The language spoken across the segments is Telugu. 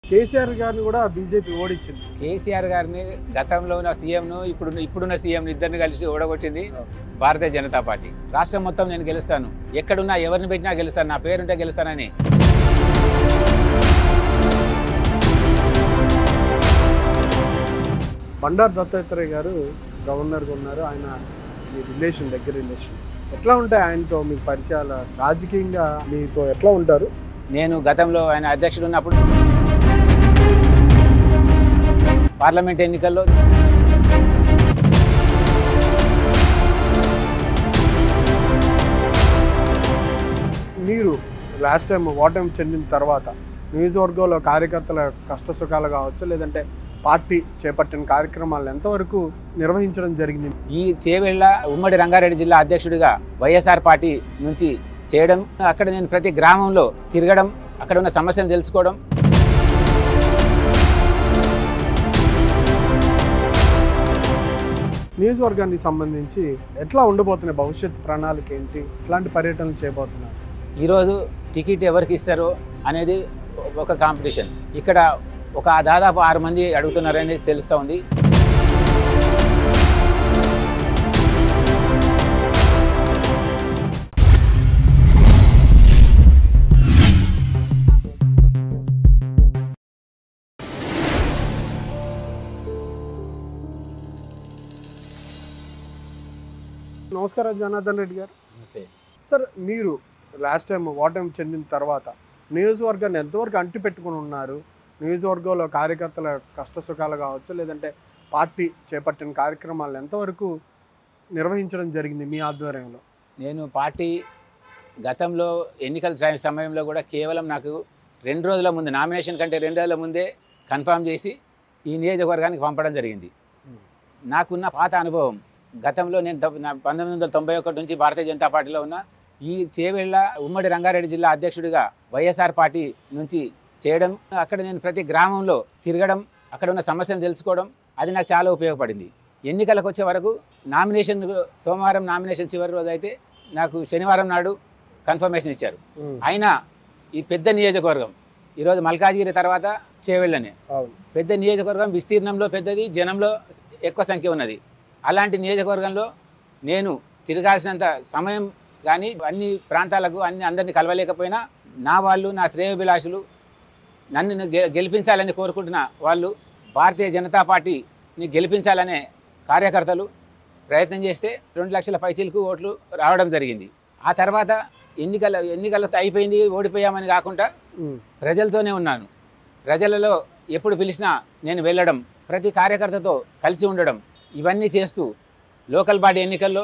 కేసీఆర్ గారిని కూడా బీజేపీ ఓడించింది. కేసీఆర్ గారిని గతంలో ఉన్న సీఎంను ఇప్పుడున్న సీఎం ఇద్దరిని కలిసి ఓడగొట్టింది భారతీయ జనతా పార్టీ. రాష్ట్రం మొత్తం నేను గెలుస్తాను, ఎక్కడున్నా ఎవరిని పెట్టినా గెలుస్తాను, నా పేరుంటే గెలుస్తానని. బండారు దత్తాత్రేయ గారు గవర్నర్గా ఉన్నారు. ఆయన మీ రిలేషన్, దగ్గర రిలేషన్ ఎట్లా ఉంటాయి? ఆయనతో మీకు పరిచయాలు, రాజకీయంగా మీతో ఎట్లా ఉంటారు? నేను గతంలో ఆయన అధ్యక్షుడు ఉన్నప్పుడు పార్లమెంట్ ఎన్నికల్లో మీరు లాస్ట్ టైం ఓటమి చెందిన తర్వాత నియోజకవర్గంలో కార్యకర్తల కష్ట సుఖాలు కావచ్చు, లేదంటే పార్టీ చేపట్టిన కార్యక్రమాలు ఎంతవరకు నిర్వహించడం జరిగింది? ఈ చేవెళ్ళ ఉమ్మడి రంగారెడ్డి జిల్లా అధ్యక్షుడిగా వైఎస్ఆర్ పార్టీ నుంచి చేయడం, అక్కడ నేను ప్రతి గ్రామంలో తిరగడం, అక్కడ ఉన్న సమస్యను తెలుసుకోవడం. నియోజకవర్గానికి సంబంధించి ఎట్లా ఉండబోతున్నాయి, భవిష్యత్ ప్రణాళిక ఏంటి, ఎట్లాంటి పర్యటనలు చేయబోతున్నారు? ఈరోజు టికెట్ ఎవరికి ఇస్తారో అనేది ఒక కాంపిటీషన్. ఇక్కడ ఒక దాదాపు 6 మంది అడుగుతున్నారు అనేది తెలుస్తూ ఉంది. నమస్కారం జనార్దన్ రెడ్డి గారు. నమస్తే సార్, మీరు లాస్ట్ టైం ఓటమి చెందిన తర్వాత నియోజకవర్గాన్ని ఎంతవరకు అంటి పెట్టుకుని ఉన్నారు? నియోజకవర్గంలో కార్యకర్తల కష్ట సుఖాలు కావచ్చు, లేదంటే పార్టీ చేపట్టిన కార్యక్రమాలు ఎంతవరకు నిర్వహించడం జరిగింది మీ ఆధ్వర్యంలో? నేను పార్టీ గతంలో ఎన్నికల సమయంలో కూడా కేవలం నాకు 2 రోజుల ముందు, నామినేషన్ కంటే 2 రోజుల ముందే కన్ఫర్మ్ చేసి ఈ నియోజకవర్గానికి పంపడం జరిగింది. నాకున్న పాత అనుభవం, గతంలో నేను 1991 నుంచి భారతీయ జనతా పార్టీలో ఉన్న. ఈ చేవెళ్ళ ఉమ్మడి రంగారెడ్డి జిల్లా అధ్యక్షుడిగా వైఎస్ఆర్ పార్టీ నుంచి చేయడం, అక్కడ నేను ప్రతి గ్రామంలో తిరగడం, అక్కడ ఉన్న సమస్యను తెలుసుకోవడం, అది నాకు చాలా ఉపయోగపడింది. ఎన్నికలకు వచ్చే వరకు సోమవారం నామినేషన్ చివరి రోజు అయితే నాకు శనివారం నాడు కన్ఫర్మేషన్ ఇచ్చారు. అయినా ఈ పెద్ద నియోజకవర్గం, ఈరోజు మల్కాజ్గిరి తర్వాత చేవెళ్ళనే పెద్ద నియోజకవర్గం, విస్తీర్ణంలో పెద్దది, జనంలో ఎక్కువ సంఖ్య ఉన్నది. అలాంటి నియోజకవర్గంలో నేను తిరగాల్సినంత సమయం కానీ అన్ని ప్రాంతాలకు అందరినీ కలవలేకపోయినా, నా వాళ్ళు, నా శ్రేయోభిలాషులు, నన్ను గెలిపించాలని కోరుకుంటున్న వాళ్ళు, భారతీయ జనతా పార్టీని గెలిపించాలనే కార్యకర్తలు ప్రయత్నం చేస్తే 2 లక్షల పైచీలకు ఓట్లు రావడం జరిగింది. ఆ తర్వాత ఎన్నికలతో అయిపోయింది, ఓడిపోయామని కాకుండా ప్రజలతోనే ఉన్నాను. ప్రజలలో ఎప్పుడు పిలిచినా నేను వెళ్ళడం, ప్రతి కార్యకర్తతో కలిసి ఉండడం, ఇవన్నీ చేస్తూ లోకల్ బాడీ ఎన్నికల్లో,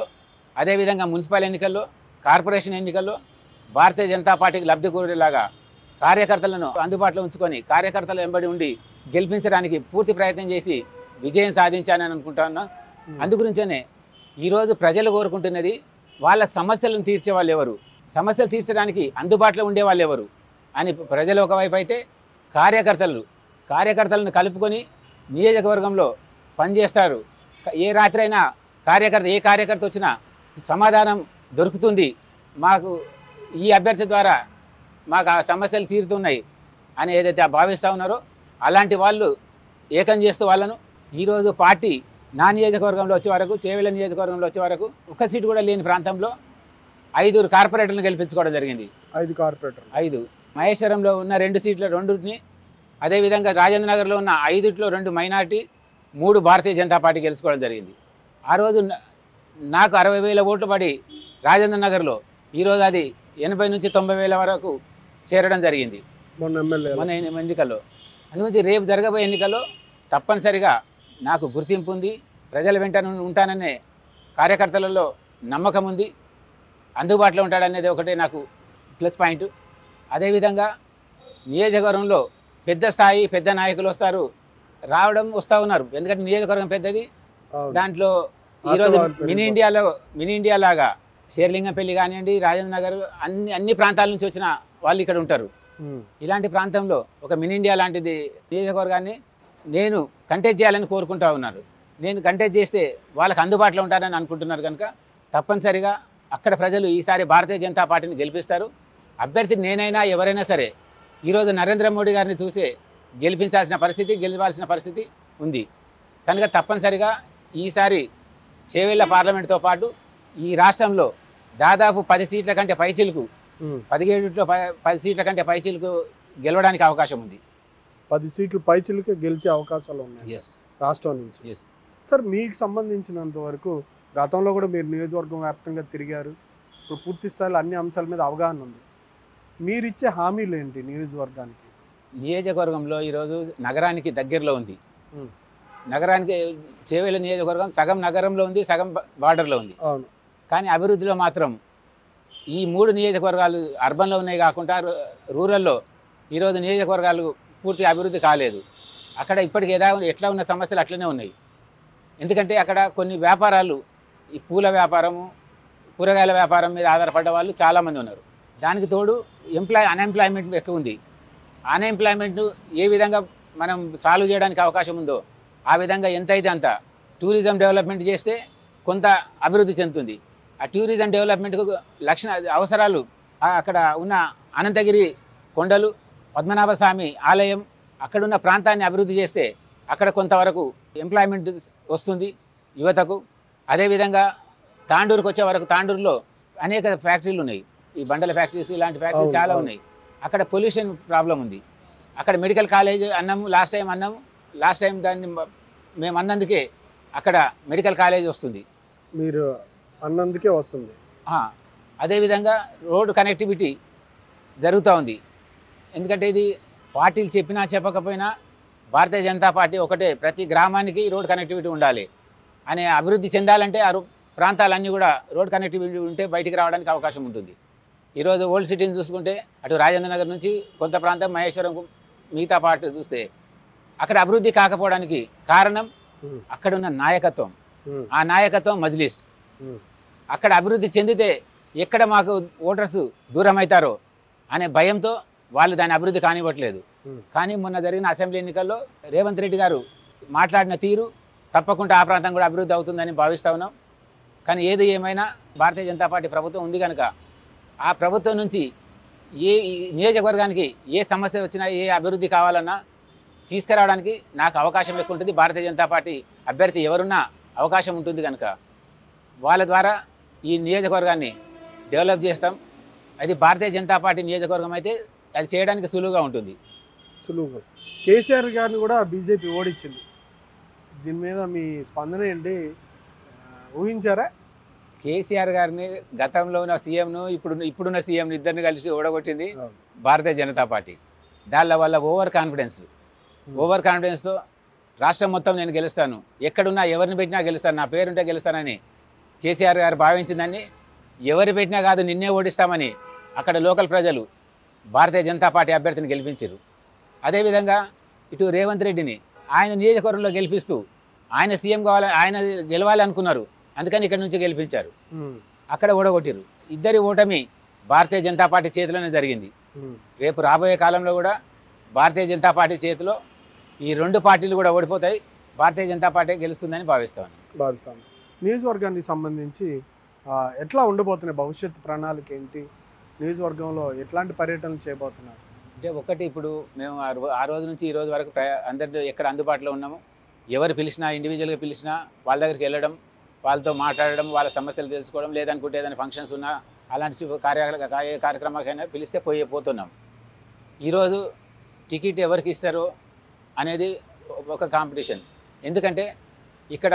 అదేవిధంగా మున్సిపల్ ఎన్నికల్లో, కార్పొరేషన్ ఎన్నికల్లో భారతీయ జనతా పార్టీకి లబ్ధి కూరేలాగా కార్యకర్తలను అందుబాటులో ఉంచుకొని కార్యకర్తల వెంబడి ఉండి గెలిపించడానికి పూర్తి ప్రయత్నం చేసి విజయం సాధించానని అనుకుంటున్నా. అందుగురించనే ఈరోజు ప్రజలు కోరుకుంటున్నది, వాళ్ళ సమస్యలను తీర్చే వాళ్ళు ఎవరు, సమస్యలు తీర్చడానికి అందుబాటులో ఉండే వాళ్ళు ఎవరు అని. ప్రజలు ఒకవైపు అయితే కార్యకర్తలను కలుపుకొని నియోజకవర్గంలో పనిచేస్తారు. ఏ రాత్రి అయినా ఏ కార్యకర్త వచ్చినా సమాధానం దొరుకుతుంది, మాకు ఈ అభ్యర్థి ద్వారా మాకు ఆ సమస్యలు తీరుతున్నాయి అని ఏదైతే భావిస్తూ ఉన్నారో అలాంటి వాళ్ళు ఏకం చేస్తూ వాళ్ళను ఈరోజు పార్టీ నా నియోజకవర్గంలో వచ్చే వరకు, చేవెళ్ళ నియోజకవర్గంలో వచ్చే వరకు ఒక్క సీటు కూడా లేని ప్రాంతంలో 5 కార్పొరేటర్లను గెలిపించుకోవడం జరిగింది. 5 కార్పొరేటర్లు. 5 మహేశ్వరంలో ఉన్న 2 సీట్ల 2ని, అదేవిధంగా రాజేంద్ర నగర్లో ఉన్న 5లో 2 మైనార్టీ, 3 భారతీయ జనతా పార్టీ గెలుచుకోవడం జరిగింది. ఆ రోజు నాకు 60,000 ఓట్లు పడి రాజేంద్ర నగర్లో, ఈరోజు అది 80 నుంచి 90,000 వరకు చేరడం జరిగింది మన ఎన్నికల్లో. అందుగురించి రేపు జరగబోయే ఎన్నికల్లో తప్పనిసరిగా నాకు గుర్తింపు ఉంది, ప్రజల వెంట ఉంటాననే కార్యకర్తలలో నమ్మకం ఉంది, అందుబాటులో ఉంటాడనేది ఒకటే నాకు ప్లస్ పాయింట్. అదేవిధంగా నియోజకవర్గంలో పెద్ద స్థాయి పెద్ద నాయకులు వస్తూ ఉన్నారు. ఎందుకంటే నియోజకవర్గం పెద్దది. దాంట్లో ఈరోజు మినీ ఇండియా లాగా షేర్లింగంపల్లి కానివ్వండి, రాజేంద్ర నగర్, అన్ని ప్రాంతాల నుంచి వచ్చిన వాళ్ళు ఇక్కడ ఉంటారు. ఇలాంటి ప్రాంతంలో ఒక మినీ ఇండియా లాంటిది నియోజకవర్గాన్ని నేను కంటెస్ట్ చేయాలని కోరుకుంటూ ఉన్నారు. నేను కంటెస్ట్ చేస్తే వాళ్ళకి అందుబాటులో ఉంటారని అనుకుంటున్నారు కనుక తప్పనిసరిగా అక్కడ ప్రజలు ఈసారి భారతీయ జనతా పార్టీని గెలిపిస్తారు. అభ్యర్థి నేనైనా ఎవరైనా సరే ఈరోజు నరేంద్ర మోడీ గారిని చూసే గెలిపించాల్సిన పరిస్థితి, గెలవాల్సిన పరిస్థితి ఉంది. కనుక తప్పనిసరిగా ఈసారి చేవెళ్ళ పార్లమెంటుతో పాటు ఈ రాష్ట్రంలో దాదాపు 10 సీట్ల కంటే పైచిలుకు 17లో 10 సీట్ల కంటే పైచిలుకు గెలవడానికి అవకాశం ఉంది. 10 సీట్లు పైచిలుకే గెలిచే అవకాశాలు ఉన్నాయి రాష్ట్రం నుంచి. సార్, మీకు సంబంధించినంత వరకు గతంలో కూడా మీరు నియోజకవర్గం వ్యాప్తంగా తిరిగారు, ఇప్పుడు పూర్తి స్థాయిలో అన్ని అంశాల మీద అవగాహన ఉంది. మీరు ఇచ్చే హామీలు ఏంటి నియోజకవర్గానికి? నియోజకవర్గంలో ఈరోజు నగరానికి దగ్గరలో ఉంది. నగరానికి చేవెళ్ళ నియోజకవర్గం సగం నగరంలో ఉంది, సగం బార్డర్లో ఉంది. అవును. కానీ అభివృద్ధిలో మాత్రం ఈ 3 నియోజకవర్గాలు అర్బన్లో ఉన్నాయి కాకుండా రూరల్లో ఈరోజు నియోజకవర్గాలు పూర్తి అభివృద్ధి కాలేదు. అక్కడ ఇప్పటికి ఎట్లా ఉన్న సమస్యలు అట్లనే ఉన్నాయి. ఎందుకంటే అక్కడ కొన్ని వ్యాపారాలు, ఈ పూల వ్యాపారము, కూరగాయల వ్యాపారం మీద ఆధారపడ్డ వాళ్ళు చాలామంది ఉన్నారు. దానికి తోడు అన్ఎంప్లాయ్మెంట్ ఎక్కువ ఉంది. అన్ఎంప్లాయ్మెంట్ను ఏ విధంగా మనం సాల్వ్ చేయడానికి అవకాశం ఉందో ఆ విధంగా ఎంతైతే అంత టూరిజం డెవలప్మెంట్ చేస్తే కొంత అభివృద్ధి చెందుతుంది. ఆ టూరిజం డెవలప్మెంట్కు అవసరాలు అక్కడ ఉన్న అనంతగిరి కొండలు, పద్మనాభ స్వామి ఆలయం, అక్కడున్న ప్రాంతాన్ని అభివృద్ధి చేస్తే అక్కడ కొంతవరకు ఎంప్లాయ్మెంట్ వస్తుంది యువతకు. అదేవిధంగా తాండూరుకు వచ్చే వరకు తాండూరులో అనేక ఫ్యాక్టరీలు ఉన్నాయి, ఈ బండల ఫ్యాక్టరీస్, ఇలాంటి ఫ్యాక్టరీలు చాలా ఉన్నాయి. అక్కడ పొల్యూషన్ ప్రాబ్లం ఉంది. అక్కడ మెడికల్ కాలేజ్ అన్నాము, లాస్ట్ టైం దాన్ని మేము అన్నందుకే అక్కడ మెడికల్ కాలేజ్ వస్తుంది. మీరు అన్నందుకే వస్తుంది. అదేవిధంగా రోడ్డు కనెక్టివిటీ జరుగుతూ ఉంది. ఎందుకంటే ఇది పార్టీలు చెప్పినా చెప్పకపోయినా భారతీయ జనతా పార్టీ ఒకటే, ప్రతి గ్రామానికి రోడ్ కనెక్టివిటీ ఉండాలి అనే, అభివృద్ధి చెందాలంటే ఆ ప్రాంతాలన్నీ కూడా రోడ్ కనెక్టివిటీ ఉంటే బయటికి రావడానికి అవకాశం ఉంటుంది. ఈరోజు ఓల్డ్ సిటీని చూసుకుంటే అటు రాజేంద్ర నగర్ నుంచి కొంత ప్రాంతం మహేశ్వరం, మిగతా పార్టీ చూస్తే అక్కడ అభివృద్ధి కాకపోవడానికి కారణం అక్కడున్న నాయకత్వం. ఆ నాయకత్వం మజ్లిస్. అక్కడ అభివృద్ధి చెందితే ఎక్కడ మాకు ఓటర్స్ దూరం అవుతారో అనే భయంతో వాళ్ళు దాని అభివృద్ధి కానివ్వట్లేదు. కానీ మొన్న జరిగిన అసెంబ్లీ ఎన్నికల్లో రేవంత్ రెడ్డి గారు మాట్లాడిన తీరు తప్పకుండా ఆ ప్రాంతం కూడా అభివృద్ధి అవుతుందని భావిస్తూ ఉన్నాం. కానీ ఏది ఏమైనా భారతీయ జనతా పార్టీ ప్రభుత్వం ఉంది కనుక ఆ ప్రభుత్వం నుంచి ఏ నియోజకవర్గానికి ఏ సమస్య వచ్చినా, ఏ అభివృద్ధి కావాలన్నా తీసుకురావడానికి నాకు అవకాశం ఎక్కువ ఉంటుంది. భారతీయ జనతా పార్టీ అభ్యర్థి ఎవరున్నా అవకాశం ఉంటుంది కనుక వాళ్ళ ద్వారా ఈ నియోజకవర్గాన్ని డెవలప్ చేస్తాం. అది భారతీయ జనతా పార్టీ నియోజకవర్గం అయితే అది చేయడానికి సులువుగా ఉంటుంది. సులువుగా. కేసీఆర్ గారిని కూడా బీజేపీ ఓడించింది. దీని మీద మీ స్పందన ఏంటి? ఊహించారా? కేసీఆర్ గారిని గతంలో ఉన్న సీఎంను ఇప్పుడున్న సీఎంను ఇద్దరిని కలిసి ఓడగొట్టింది భారతీయ జనతా పార్టీ. దాని వల్ల ఓవర్ కాన్ఫిడెన్స్తో రాష్ట్రం మొత్తం నేను గెలుస్తాను, ఎక్కడున్నా ఎవరిని పెట్టినా గెలుస్తాను, నా పేరుంటే గెలుస్తానని కేసీఆర్ గారు భావించిందని, ఎవరు పెట్టినా కాదు నిన్నే ఓడిస్తామని అక్కడ లోకల్ ప్రజలు భారతీయ జనతా పార్టీ అభ్యర్థిని గెలిపించారు. అదేవిధంగా ఇటు రేవంత్ రెడ్డిని ఆయన నియోజకవర్గంలో గెలిపిస్తూ ఆయన సీఎం ఆయన గెలవాలి అనుకున్నారు, అందుకని ఇక్కడ నుంచి గెలిపించారు. అక్కడ ఓడగొట్టారు. ఇద్దరి ఓటమి భారతీయ జనతా పార్టీ చేతిలోనే జరిగింది. రేపు రాబోయే కాలంలో కూడా భారతీయ జనతా పార్టీ చేతిలో ఈ 2 పార్టీలు కూడా ఓడిపోతాయి, భారతీయ జనతా పార్టీ గెలుస్తుందని భావిస్తాను. నియోజకవర్గానికి సంబంధించి ఎట్లా ఉండబోతున్నాయి భవిష్యత్ ప్రణాళిక ఏంటి? నియోజకవర్గంలో ఎట్లాంటి పర్యటనలు చేయబోతున్నారు? అంటే ఒకటి, ఇప్పుడు మేము ఆ రోజు నుంచి ఈ రోజు వరకు అందరి ఎక్కడ అందుబాటులో ఉన్నాము. ఎవరు పిలిచినా, ఇండివిజువల్గా పిలిచినా వాళ్ళ దగ్గరికి వెళ్ళడం, వాళ్ళతో మాట్లాడడం, వాళ్ళ సమస్యలు తెలుసుకోవడం, లేదనుకుంటే ఏదైనా ఫంక్షన్స్ ఉన్నా అలాంటి కార్యక్రమాలకైనా పిలిస్తే పోతున్నాం. ఈరోజు టికెట్ ఎవరికి ఇస్తారో అనేది ఒక కాంపిటీషన్. ఎందుకంటే ఇక్కడ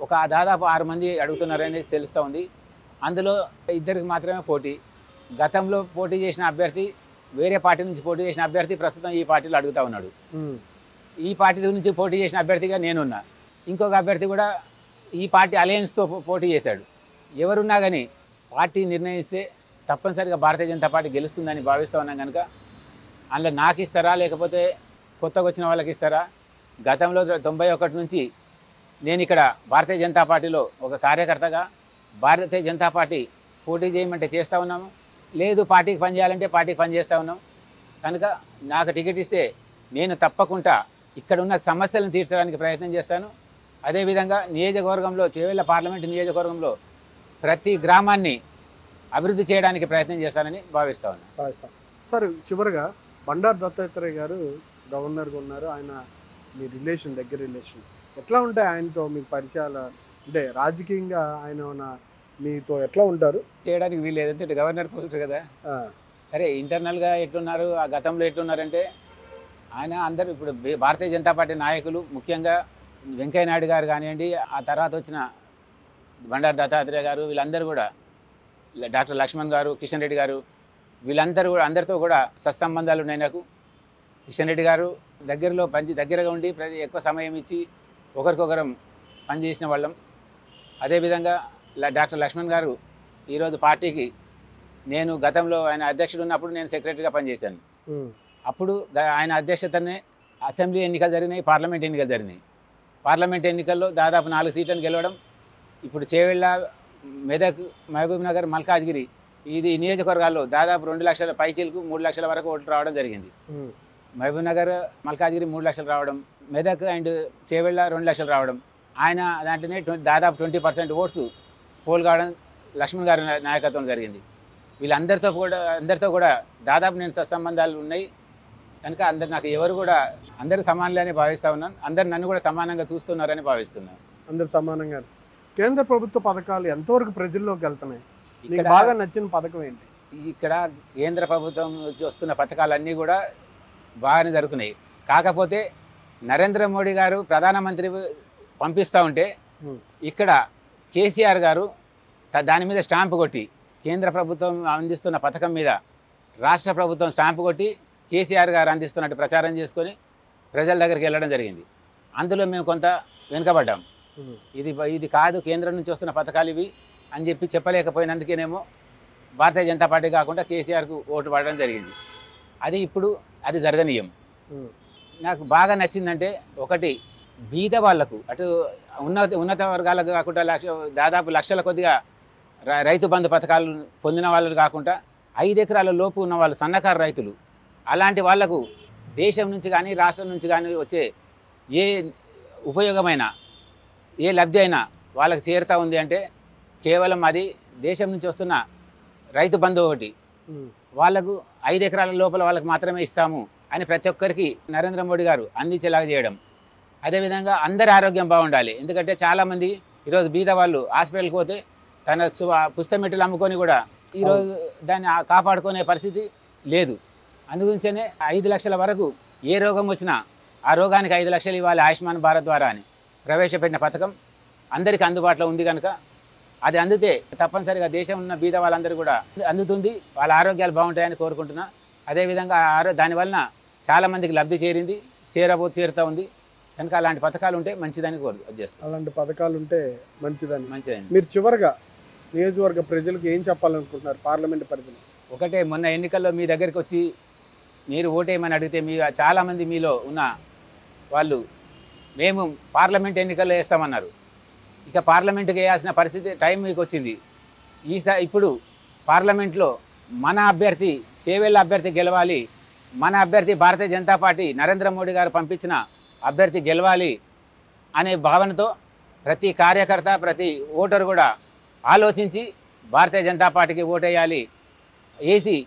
ఒక దాదాపు 6 మంది అడుగుతున్నారనేది తెలుస్తూ ఉంది. అందులో 2 మాత్రమే పోటీ. గతంలో పోటీ చేసిన అభ్యర్థి, వేరే పార్టీ నుంచి పోటీ చేసిన అభ్యర్థి ప్రస్తుతం ఈ పార్టీలో అడుగుతూ ఉన్నాడు. ఈ పార్టీ నుంచి పోటీ చేసిన అభ్యర్థిగా నేనున్నా. ఇంకొక అభ్యర్థి కూడా ఈ పార్టీ అలయన్స్తో పోటీ చేశాడు. ఎవరున్నా కానీ పార్టీ నిర్ణయిస్తే తప్పనిసరిగా భారతీయ జనతా పార్టీ గెలుస్తుందని భావిస్తూ ఉన్నాం కనుక అందులో నాకు ఇస్తారా లేకపోతే కొత్తగా వచ్చిన వాళ్ళకి ఇస్తారా? గతంలో 91 నుంచి నేను ఇక్కడ భారతీయ జనతా పార్టీలో ఒక కార్యకర్తగా భారతీయ జనతా పార్టీ పోటీ చేయమంటే చేస్తూ ఉన్నాము, లేదు పార్టీకి పనిచేయాలంటే పార్టీకి పనిచేస్తూ ఉన్నాం. కనుక నాకు టికెట్ ఇస్తే నేను తప్పకుండా ఇక్కడ ఉన్న సమస్యలను తీర్చడానికి ప్రయత్నం చేస్తాను. అదేవిధంగా నియోజకవర్గంలో, చేవెళ్ళ పార్లమెంటు నియోజకవర్గంలో ప్రతి గ్రామాన్ని అభివృద్ధి చేయడానికి ప్రయత్నం చేస్తానని భావిస్తా ఉన్నాను. సార్, చివరిగా బండారు దత్తాత్రేయ గారు గవర్నర్గా ఉన్నారు. ఆయన మీ రిలేషన్, దగ్గర రిలేషన్. ఎట్లా ఉంటాయి ఆయనతో మీకు పరిచయాలు? అంటే రాజకీయంగా ఆయన మీతో ఎట్లా ఉంటారు? చేయడానికి వీల్లేదు, ఎందుకంటే గవర్నర్ పోస్ట్ కదా. ఆ, సరే ఇంటర్నల్గా ఎట్లున్నారు, ఆ గతంలో ఎట్లున్నారంటే ఆయన అందరూ ఇప్పుడు భారతీయ జనతా పార్టీ నాయకులు ముఖ్యంగా వెంకయ్య నాయుడు గారు కానివ్వండి, ఆ తర్వాత వచ్చిన బండారు దత్తాత్రేయ గారు, వీళ్ళందరూ కూడా డాక్టర్ లక్ష్మణ్ గారు, కిషన్ రెడ్డి గారు, వీళ్ళందరూ కూడా అందరితో కూడా సత్సంబంధాలు ఉన్నాయి నాకు. కిషన్ రెడ్డి గారు దగ్గరగా ఉండి ఎక్కువ సమయం ఇచ్చి ఒకరికొకరం పనిచేసిన వాళ్ళం. అదేవిధంగా డాక్టర్ లక్ష్మణ్ గారు ఈరోజు పార్టీకి, నేను గతంలో ఆయన అధ్యక్షుడు ఉన్నప్పుడు నేను సెక్రటరీగా పనిచేశాను. అప్పుడు ఆయన అధ్యక్షతనే అసెంబ్లీ ఎన్నికలు జరిగినాయి, పార్లమెంట్ ఎన్నికలు జరిగినాయి. పార్లమెంట్ ఎన్నికల్లో దాదాపు 4 సీట్లను గెలవడం, ఇప్పుడు చేవెళ్ళ, మెదక్, మహబూబ్ నగర్, మల్కాజ్గిరి ఇది నియోజకవర్గాల్లో దాదాపు 2 లక్షల పైచీలకు 3 లక్షల వరకు ఓట్లు రావడం జరిగింది. మహబూబ్ నగర్, మల్కాజ్గిరి 3 లక్షలు రావడం, మెదక్ అండ్ చేవెళ్ళ 2 లక్షలు రావడం, ఆయన దాంట్లోనే దాదాపు 20% ఓట్స్ పోల్ కావడం లక్ష్మణ్ గారి నాయకత్వం జరిగింది. అందరితో కూడా దాదాపు నేను సత్సంబంధాలు ఉన్నాయి కనుక నాకు ఎవరు కూడా అందరూ సమానులే భావిస్తూ ఉన్నాను. అందరు నన్ను కూడా సమానంగా చూస్తున్నారని భావిస్తున్నాను. అందరు సమానంగా. కేంద్ర ప్రభుత్వ పథకాలు ఎంతవరకు ప్రజల్లోకి వెళ్తున్నాయి? మీకు ఇక్కడ బాగా నచ్చిన పథకం ఏంటి? ఇక్కడ కేంద్ర ప్రభుత్వం నుంచి వస్తున్న పథకాలన్నీ కూడా బాగానే జరుగుతున్నాయి. కాకపోతే నరేంద్ర మోడీ గారు ప్రధానమంత్రి పంపిస్తూ ఉంటే ఇక్కడ కేసీఆర్ గారు దాని మీద స్టాంపు కొట్టి, కేంద్ర ప్రభుత్వం అందిస్తున్న పథకం మీద రాష్ట్ర ప్రభుత్వం స్టాంపు కొట్టి కేసీఆర్ గారు అందిస్తున్నట్టు ప్రచారం చేసుకొని ప్రజల దగ్గరికి వెళ్ళడం జరిగింది. అందులో మేము కొంత వెనుకబడ్డాం. ఇది కాదు కేంద్రం నుంచి వస్తున్న పథకాలు ఇవి అని చెప్పలేకపోయినందుకేనేమో భారతీయ జనతా పార్టీ కాకుండా కేసీఆర్కు ఓటు పడడం జరిగింది. అది జరగనీయం. నాకు బాగా నచ్చిందంటే, ఒకటి బీద వాళ్లకు, అటు ఉన్నత వర్గాలకు కాకుండా దాదాపు లక్షల కొద్దిగా రైతు బంధు పథకాలు పొందిన వాళ్ళు కాకుండా 5 ఎకరాల లోపు ఉన్న వాళ్ళు సన్నకారు రైతులు, అలాంటి వాళ్లకు దేశం నుంచి కానీ రాష్ట్రం నుంచి కానీ వచ్చే ఏ ఉపయోగమైన ఏ లబ్ధి అయినా వాళ్ళకి చేరుతూ ఉంది అంటే కేవలం అది దేశం నుంచి వస్తున్న రైతు బంధు ఒకటి. వాళ్ళకు 5 ఎకరాల లోపల వాళ్ళకి మాత్రమే ఇస్తాము అని ప్రతి ఒక్కరికి నరేంద్ర మోడీ గారు అందించేలాగా చేయడం. అదేవిధంగా అందరి ఆరోగ్యం బాగుండాలి. ఎందుకంటే చాలామంది ఈరోజు బీద వాళ్ళు హాస్పిటల్కి పోతే తన పుస్తమెట్టులు అమ్ముకొని కూడా ఈరోజు దాన్ని కాపాడుకునే పరిస్థితి లేదు. అందుగురించనే 5 లక్షల వరకు ఏ రోగం వచ్చినా ఆ రోగానికి 5 లక్షలు ఇవ్వాలి ఆయుష్మాన్ భారత్ ద్వారా అని ప్రవేశపెట్టిన పథకం అందరికీ అందుబాటులో ఉంది కనుక అది అందితే తప్పనిసరిగా దేశం ఉన్న బీద వాళ్ళందరూ కూడా అందుతుంది, వాళ్ళ ఆరోగ్యాలు బాగుంటాయని కోరుకుంటున్నా. అదేవిధంగా దానివలన చాలామందికి లబ్ధి చేరుతూ ఉంది కనుక అలాంటి పథకాలు ఉంటే మంచిదని చేస్తాం. అలాంటి పథకాలు ఉంటే మంచిదని. మీరు చివరిగా నియోజకవర్గ ప్రజలకు ఏం చెప్పాలనుకుంటున్నారు పార్లమెంట్ పరిధిలో? ఒకటే, మొన్న ఎన్నికల్లో మీ దగ్గరికి వచ్చి మీరు ఓటేయమని అడిగితే చాలామంది మీలో ఉన్న వాళ్ళు మేము పార్లమెంట్ ఎన్నికల్లో వేస్తామన్నారు. ఇక పార్లమెంటుకి వేయాల్సిన పరిస్థితి టైం మీకు వచ్చింది. ఇప్పుడు పార్లమెంట్లో మన అభ్యర్థి చేవెళ్ళ అభ్యర్థి గెలవాలి, మన అభ్యర్థి భారతీయ జనతా పార్టీ నరేంద్ర మోడీ గారు పంపించిన అభ్యర్థి గెలవాలి అనే భావనతో ప్రతి కార్యకర్త, ప్రతి ఓటరు కూడా ఆలోచించి భారతీయ జనతా పార్టీకి ఓటేయాలి, వేసి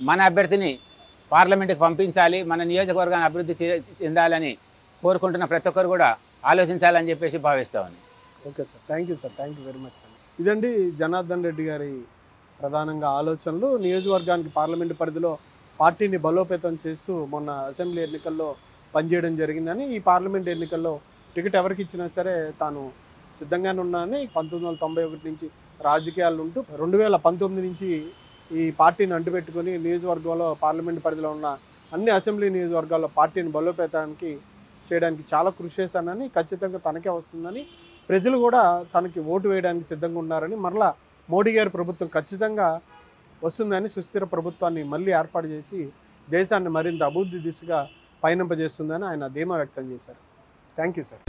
మన అభ్యర్థిని పార్లమెంటుకి పంపించాలి, మన నియోజకవర్గాన్ని అభివృద్ధి చెందాలని కోరుకుంటున్న ప్రతి ఒక్కరు కూడా ఆలోచించాలని చెప్పేసి భావిస్తామని. Okay sir, thank you sir, thank you very much. ఇదండి జనార్దన్ రెడ్డి గారి ప్రధానంగా ఆలోచనలు. నియోజకవర్గానికి పార్లమెంటు పరిధిలో పార్టీని బలోపేతం చేస్తూ మొన్న అసెంబ్లీ ఎన్నికల్లో పనిచేయడం జరిగిందని, ఈ పార్లమెంట్ ఎన్నికల్లో టికెట్ ఎవరికి ఇచ్చినా సరే తాను సిద్ధంగానే ఉన్నానని 1991 నుంచి రాజకీయాలు ఉంటూ 2019 నుంచి ఈ పార్టీని అంటుపెట్టుకుని నియోజకవర్గంలో పార్లమెంట్ పరిధిలో ఉన్న అన్ని అసెంబ్లీ నియోజకవర్గాల్లో పార్టీని బలోపేతానికి చేయడానికి చాలా కృషి చేశానని, ఖచ్చితంగా తనకే వస్తుందని, ప్రజలు కూడా తనకి ఓటు వేయడానికి సిద్ధంగా ఉన్నారని, మరలా మోడీ గారి ప్రభుత్వం ఖచ్చితంగా వస్తుందని, సుస్థిర ప్రభుత్వాన్ని మళ్ళీ ఏర్పాటు చేసి దేశాన్ని మరింత అభివృద్ధి దిశగా పయనింపజేస్తుందని ఆయన ధీమా వ్యక్తం చేశారు. Thank you sir.